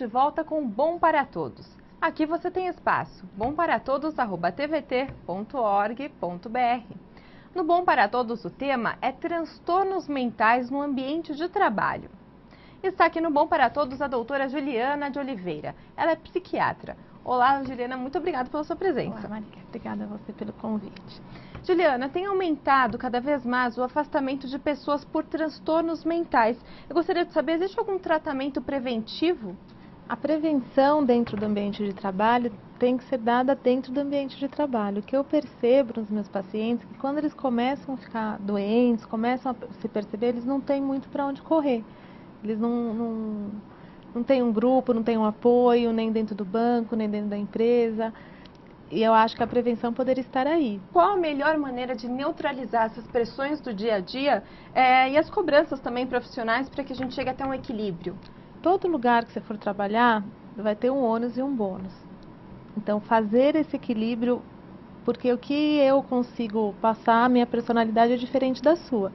de volta com Bom para Todos. Aqui você tem espaço, bomparatodos@tvt.org.br. No Bom para Todos, o tema é transtornos mentais no ambiente de trabalho. Está aqui no Bom para Todos a doutora Juliana de Oliveira. Ela é psiquiatra. Olá, Juliana, muito obrigada pela sua presença. Olá, Maria. Obrigada a você pelo convite. Juliana, tem aumentado cada vez mais o afastamento de pessoas por transtornos mentais. Eu gostaria de saber, existe algum tratamento preventivo? A prevenção dentro do ambiente de trabalho tem que ser dada dentro do ambiente de trabalho. O que eu percebo nos meus pacientes é que quando eles começam a ficar doentes, começam a se perceber, eles não têm muito para onde correr. Eles não têm um grupo, não têm um apoio, nem dentro do banco, nem dentro da empresa. E eu acho que a prevenção poderia estar aí. Qual a melhor maneira de neutralizar essas pressões do dia a dia e as cobranças também profissionais para que a gente chegue até um equilíbrio? Todo lugar que você for trabalhar vai ter um ônus e um bônus. Então, fazer esse equilíbrio, porque o que eu consigo passar, a minha personalidade é diferente da sua.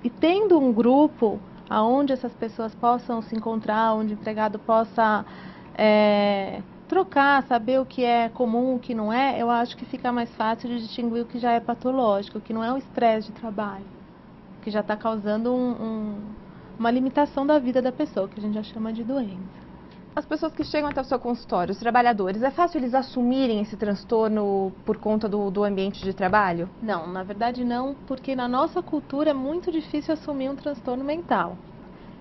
E tendo um grupo onde essas pessoas possam se encontrar, onde o empregado possa trocar, saber o que é comum, o que não é, eu acho que fica mais fácil de distinguir o que já é patológico, o que não é o estresse de trabalho, que já está causando uma limitação da vida da pessoa, que a gente já chama de doença. As pessoas que chegam até o seu consultório, os trabalhadores, é fácil eles assumirem esse transtorno por conta do ambiente de trabalho? Não, na verdade não, porque na nossa cultura é muito difícil assumir um transtorno mental.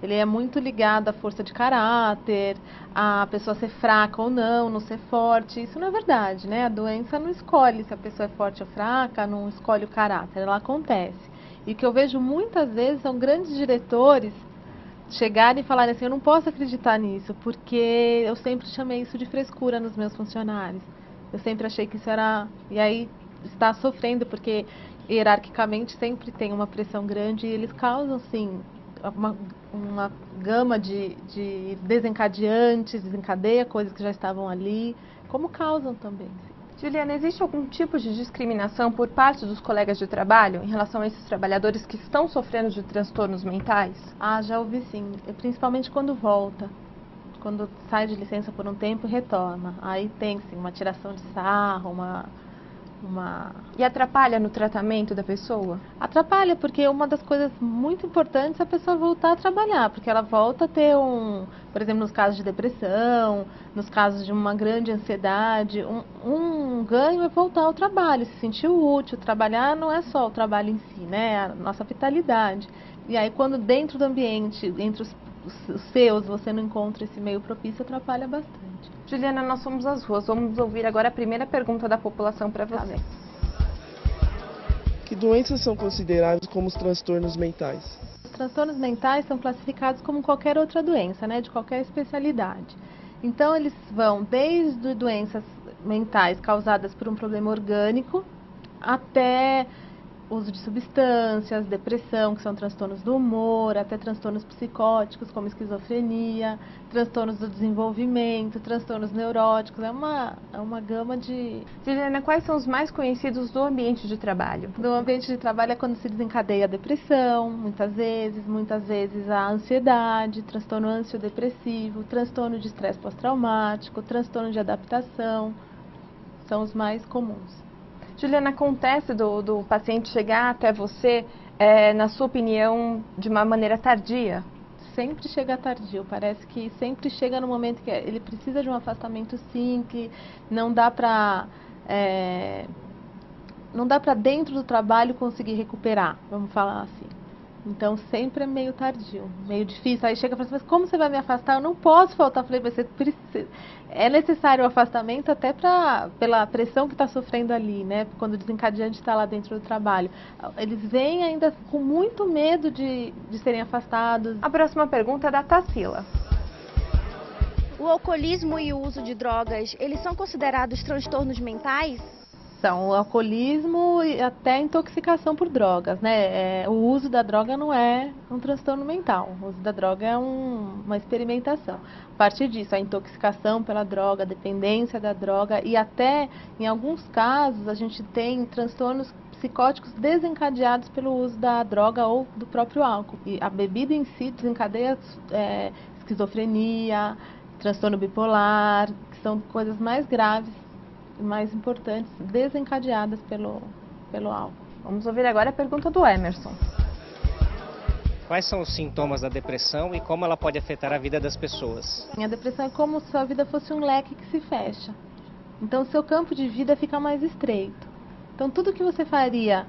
Ele é muito ligado à força de caráter, a pessoa ser fraca ou não ser forte. Isso não é verdade, né? A doença não escolhe se a pessoa é forte ou fraca, não escolhe o caráter, ela acontece. E o que eu vejo muitas vezes são grandes diretores chegarem e falarem assim, eu não posso acreditar nisso, porque eu sempre chamei isso de frescura nos meus funcionários. Eu sempre achei que isso era... E aí está sofrendo, porque hierarquicamente sempre tem uma pressão grande e eles causam, sim, uma gama de desencadeantes, desencadeia coisas que já estavam ali, como causam também. Sim. Juliana, existe algum tipo de discriminação por parte dos colegas de trabalho em relação a esses trabalhadores que estão sofrendo de transtornos mentais? Ah, já ouvi sim, principalmente quando volta. Quando sai de licença por um tempo e retorna. Aí tem sim uma tiração de sarro, E atrapalha no tratamento da pessoa? Atrapalha, porque uma das coisas muito importantes é a pessoa voltar a trabalhar, porque ela volta a ter por exemplo, nos casos de depressão, nos casos de uma grande ansiedade, um ganho é voltar ao trabalho, se sentir útil. Trabalhar não é só o trabalho em si, né? É a nossa vitalidade. E aí quando dentro do ambiente, entre os seus, você não encontra esse meio propício, atrapalha bastante. Juliana, nós somos as ruas. Vamos ouvir agora a primeira pergunta da população para você. Que doenças são consideradas como os transtornos mentais? Os transtornos mentais são classificados como qualquer outra doença, né, de qualquer especialidade. Então, eles vão desde doenças mentais causadas por um problema orgânico até uso de substâncias, depressão, que são transtornos do humor, até transtornos psicóticos, como esquizofrenia, transtornos do desenvolvimento, transtornos neuróticos. É uma gama de... Juliana, quais são os mais conhecidos do ambiente de trabalho? Do ambiente de trabalho é quando se desencadeia a depressão, muitas vezes a ansiedade, transtorno ansiodepressivo, transtorno de estresse pós-traumático, transtorno de adaptação, são os mais comuns. Juliana, acontece do paciente chegar até você, na sua opinião, de uma maneira tardia? Sempre chega tardio, parece que sempre chega no momento que ele precisa de um afastamento sim, que não dá para dentro do trabalho conseguir recuperar, vamos falar assim. Então sempre é meio tardio, meio difícil. Aí chega e fala assim, mas como você vai me afastar? Eu não posso faltar. Eu falei, você precisa. É necessário o afastamento até pela pressão que está sofrendo ali, né? Quando o desencadeante está lá dentro do trabalho. Eles vêm ainda com muito medo de serem afastados. A próxima pergunta é da Tarsila. O alcoolismo e o uso de drogas, eles são considerados transtornos mentais? São o alcoolismo e até a intoxicação por drogas, né? O uso da droga não é um transtorno mental, o uso da droga é uma experimentação. A partir disso, a intoxicação pela droga, a dependência da droga e até, em alguns casos, a gente tem transtornos psicóticos desencadeados pelo uso da droga ou do próprio álcool. E a bebida em si desencadeia esquizofrenia, transtorno bipolar, que são coisas mais graves e mais importantes, desencadeadas pelo álcool. Vamos ouvir agora a pergunta do Emerson. Quais são os sintomas da depressão e como ela pode afetar a vida das pessoas? A depressão é como se a vida fosse um leque que se fecha. Então, o seu campo de vida fica mais estreito. Então, tudo que você faria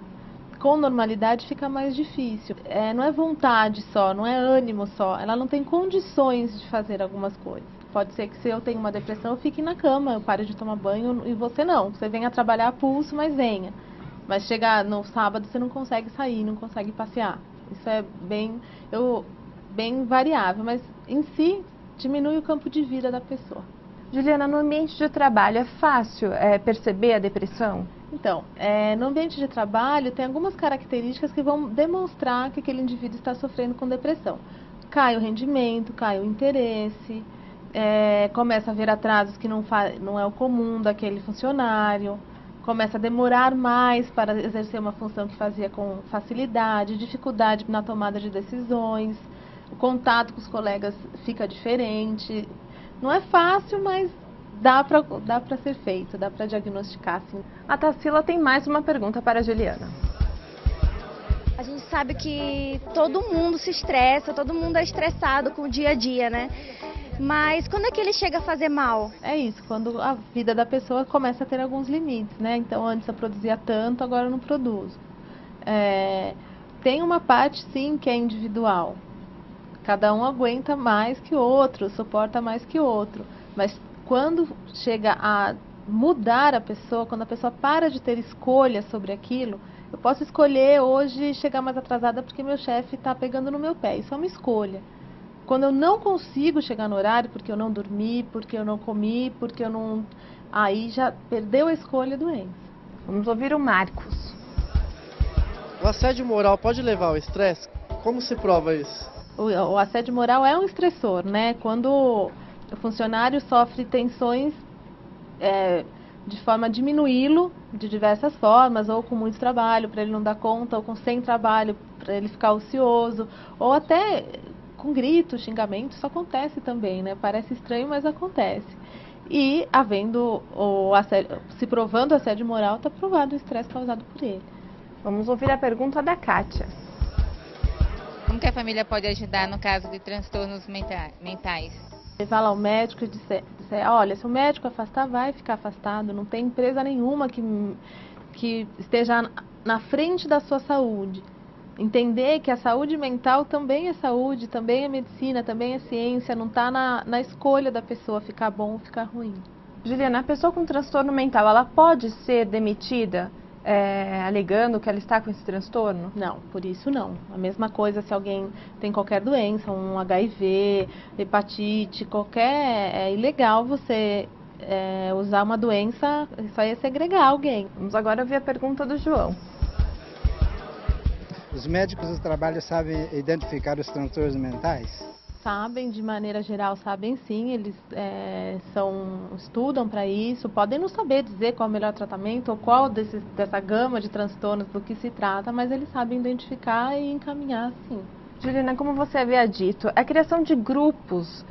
com normalidade fica mais difícil. Não é vontade só, não é ânimo só. Ela não tem condições de fazer algumas coisas. Pode ser que se eu tenho uma depressão, eu fique na cama, eu pare de tomar banho e você não. Você venha trabalhar a pulso, mas venha. Mas chegar no sábado, você não consegue sair, não consegue passear. Isso é bem variável, mas em si diminui o campo de vida da pessoa. Juliana, no ambiente de trabalho é fácil perceber a depressão? Então, no ambiente de trabalho tem algumas características que vão demonstrar que aquele indivíduo está sofrendo com depressão. Cai o rendimento, cai o interesse, começa a haver atrasos que não é o comum daquele funcionário, começa a demorar mais para exercer uma função que fazia com facilidade, dificuldade na tomada de decisões, o contato com os colegas fica diferente. Não é fácil, mas dá para ser feito, dá para diagnosticar, sim. A Tarsila tem mais uma pergunta para a Juliana. A gente sabe que todo mundo se estressa, todo mundo é estressado com o dia a dia, né? Mas quando é que ele chega a fazer mal? É isso, quando a vida da pessoa começa a ter alguns limites, né? Então, antes eu produzia tanto, agora eu não produzo. Tem uma parte, sim, que é individual. Cada um aguenta mais que o outro, suporta mais que o outro. Mas quando chega a mudar a pessoa, quando a pessoa para de ter escolha sobre aquilo, eu posso escolher hoje chegar mais atrasada porque meu chefe está pegando no meu pé. Isso é uma escolha. Quando eu não consigo chegar no horário porque eu não dormi, porque eu não comi, porque eu não... Aí já perdeu a escolha do doença. Vamos ouvir o Marcos. O assédio moral pode levar ao estresse? Como se prova isso? O assédio moral é um estressor, né? Quando o funcionário sofre tensões de forma a diminuí-lo de diversas formas, ou com muito trabalho para ele não dar conta, ou com sem trabalho para ele ficar ocioso, ou até com gritos, xingamentos, isso acontece também, né? Parece estranho, mas acontece. E havendo se provando o assédio moral, está provado o estresse causado por ele. Vamos ouvir a pergunta da Kátia. Como que a família pode ajudar no caso de transtornos mentais? Levar lá ao médico e dizer, olha, se o médico afastar, vai ficar afastado. Não tem empresa nenhuma que esteja na frente da sua saúde. Entender que a saúde mental também é saúde, também é medicina, também é ciência. Não está na escolha da pessoa ficar bom ou ficar ruim. Juliana, a pessoa com transtorno mental, ela pode ser demitida alegando que ela está com esse transtorno? Não, por isso não. A mesma coisa se alguém tem qualquer doença, um HIV, hepatite, é ilegal você usar uma doença, isso aí é segregar alguém. Vamos agora ouvir a pergunta do João. Os médicos do trabalho sabem identificar os transtornos mentais? Sabem, de maneira geral, sabem sim, eles estudam para isso, podem não saber dizer qual é o melhor tratamento ou qual dessa gama de transtornos do que se trata, mas eles sabem identificar e encaminhar sim. Juliana, como você havia dito, a criação de grupos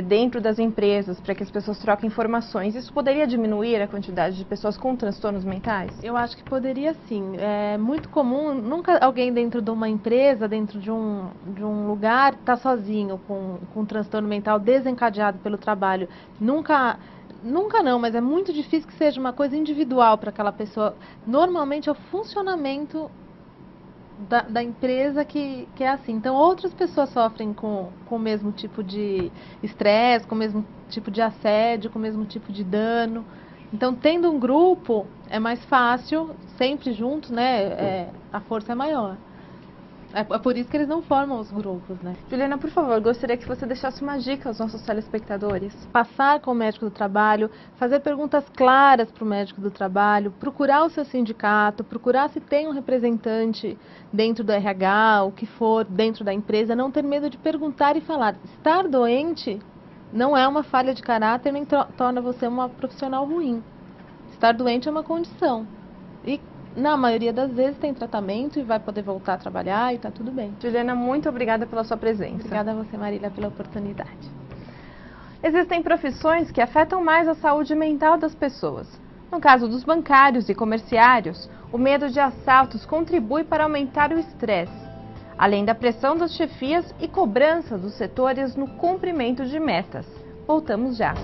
dentro das empresas para que as pessoas troquem informações, isso poderia diminuir a quantidade de pessoas com transtornos mentais? Eu acho que poderia sim. É muito comum, nunca alguém dentro de uma empresa, dentro de um lugar, está sozinho com um transtorno mental desencadeado pelo trabalho. Nunca não, mas é muito difícil que seja uma coisa individual para aquela pessoa. Normalmente é o funcionamento da empresa que é assim. Então, outras pessoas sofrem com o mesmo tipo de estresse, com o mesmo tipo de assédio, com o mesmo tipo de dano. Então, tendo um grupo, é mais fácil, sempre juntos, né? A força é maior. É por isso que eles não formam os grupos, né? Juliana, por favor, gostaria que você deixasse uma dica aos nossos telespectadores. Passar com o médico do trabalho, fazer perguntas claras para o médico do trabalho, procurar o seu sindicato, procurar se tem um representante dentro do RH, o que for, dentro da empresa, não ter medo de perguntar e falar. Estar doente não é uma falha de caráter, nem torna você uma profissional ruim. Estar doente é uma condição. E na maioria das vezes tem tratamento e vai poder voltar a trabalhar e está tudo bem. Juliana, muito obrigada pela sua presença. Obrigada a você, Marília, pela oportunidade. Existem profissões que afetam mais a saúde mental das pessoas. No caso dos bancários e comerciários, o medo de assaltos contribui para aumentar o estresse, além da pressão das chefias e cobrança dos setores no cumprimento de metas. Voltamos já.